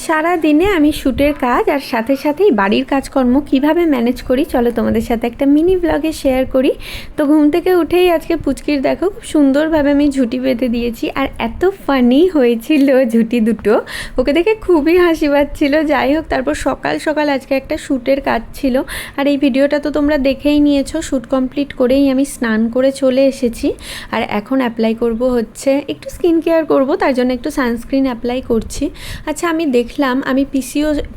সারা দিনে আমি শ্যুটের কাজ আর সাথে সাথেই বাড়ির কাজকর্ম কিভাবে ম্যানেজ করি চলো তোমাদের সাথে একটা মিনি ব্লগে শেয়ার করি। তো ঘুম থেকে উঠেই আজকে পুচকির দেখো খুব সুন্দরভাবে আমি ঝুঁটি বেঁধে দিয়েছি, আর এত ফানি হয়েছিল ঝুঁটি দুটো, ওকে দেখে খুবই হাসি পাচ্ছিল। যাই হোক, তারপর সকাল সকাল আজকে একটা শ্যুটের কাজ ছিল, আর এই ভিডিওটা তো তোমরা দেখেই নিয়েছো। শ্যুট কমপ্লিট করেই আমি স্নান করে চলে এসেছি, আর এখন অ্যাপ্লাই করব হচ্ছে একটু স্কিন কেয়ার করব, তার জন্য একটু সানস্ক্রিন অ্যাপ্লাই করছি। আচ্ছা, আমি দেখলাম আমি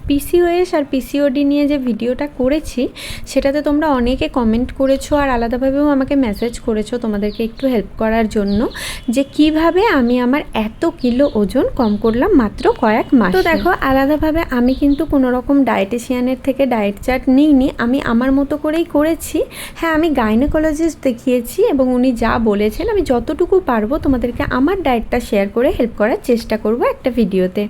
পিসিওএস আর পিসিওডি নিয়ে যে ভিডিওটা করেছি সেটাতে তোমরা অনেকে কমেন্ট করেছো আর আলাদাভাবেও আমাকে মেসেজ করেছো তোমাদেরকে একটু হেল্প করার জন্য, যে কিভাবে আমি আমার এত কিলো ওজন কম করলাম মাত্র কয়েক মাস। তো দেখো, আলাদাভাবে আমি কিন্তু কোনো রকম ডায়েটিশিয়ানের থেকে ডায়েট চার্ট নিইনি, আমি আমার মতো করেই করেছি। হ্যাঁ, আমি গাইনোকোলজিস্ট দেখিয়েছি এবং উনি যা বলেছেন আমি যতটুকু পারবো তোমাদেরকে আমার ডায়েটটা শেয়ার করে হেল্প করার চেষ্টা করব একটা ভিডিওতে।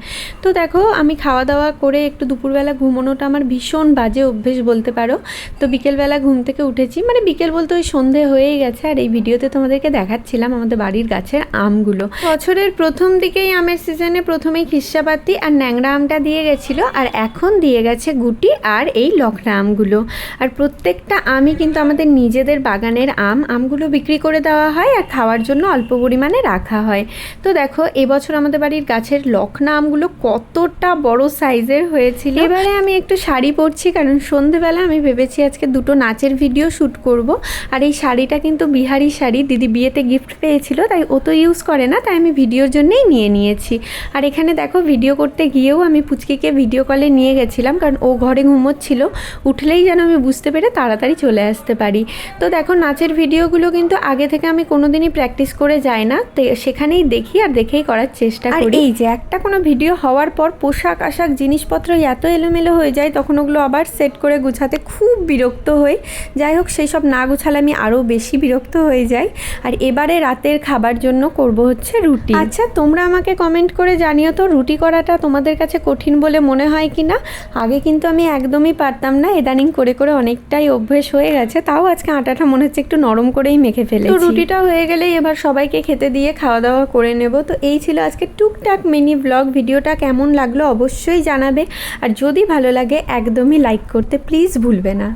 তো দেখো, আমি খাওয়া দাওয়া করে একটু দুপুরবেলা ঘুমানোটা আমার ভীষণ বাজে অভ্যেস বলতে পারো। তো বিকেলবেলা ঘুম থেকে উঠেছি, মানে বিকেল বলতে ওই সন্ধে হয়েই গেছে, আর এই ভিডিওতে তোমাদেরকে দেখাচ্ছিলাম আমাদের বাড়ির গাছের আমগুলো। বছরের প্রথম দিকেই আমের সিজনে প্রথমেই খিরসাপাতি আর ন্যাংরা আমটা দিয়ে গেছিলো, আর এখন দিয়ে গেছে গুটি আর এই লকড়া আমগুলো। আর প্রত্যেকটা আমই কিন্তু আমাদের নিজেদের বাগানের আমগুলো বিক্রি করে দেওয়া হয় আর খাওয়ার জন্য অল্প পরিমাণে রাখা হয়। তো দেখো, এবছর আমাদের বাড়ির গাছের লকড়া আমগুলো কতটা বড় সাইজের হয়েছিল। এবারে আমি একটু শাড়ি পরছি, কারণ সন্ধেবেলা আমি ভেবেছি আজকে দুটো নাচের ভিডিও শ্যুট করব। আর এই শাড়িটা কিন্তু বিহারি শাড়ি, দিদি বিয়েতে গিফট পেয়েছিল, তাই ও তো ইউজ করে না, তাই আমি ভিডিওর জন্যই নিয়ে নিয়েছি। আর এখানে দেখো, ভিডিও করতে গিয়েও আমি পুচকিকে ভিডিও কলে নিয়ে গেছিলাম, কারণ ও ঘরে ঘুমোচ্ছিল, উঠলেই যেন আমি বুঝতে পেরে তাড়াতাড়ি চলে আসতে পারি। তো দেখো, নাচের ভিডিওগুলো কিন্তু আগে থেকে আমি কোনোদিনই প্র্যাকটিস করে যাই না, তো সেখানেই দেখি আর দেখেই করার চেষ্টা করি। এই যে একটা কোনো ভিডিও হওয়ার পর পোশাক আশাক জিনিসপত্র এত এলোমেলো হয়ে যায়, তখন ওগুলো আবার সেট করে গুছাতে খুব বিরক্ত হই। যাই হোক, সেই সব না গুছালে আমি আরও বেশি বিরক্ত হয়ে যাই। আর এবারে রাতের খাবার জন্য করব হচ্ছে রুটি। আচ্ছা, তোমরা আমাকে কমেন্ট করে জানিও তো রুটি করাটা তোমাদের কাছে কঠিন বলে মনে হয় কি না। আগে কিন্তু আমি একদমই পারতাম না, ইদানিং করে করে অনেকটাই অভ্যেস হয়ে গেছে। তাও আজকে আটাটা মনে হচ্ছে একটু নরম করেই মেখে ফেলেছি। তো রুটিটা হয়ে গেলেই এবার সবাইকে খেতে দিয়ে খাওয়া দাওয়া করে নেব। তো এই ছিল আজকে টুকটাক মিনি ব্লগ। ভিডিওটা কেমন লাগলো অবশ্যই জানাবে, আর যদি ভালো লাগে একদমই লাইক করতে প্লিজ ভুলবে না।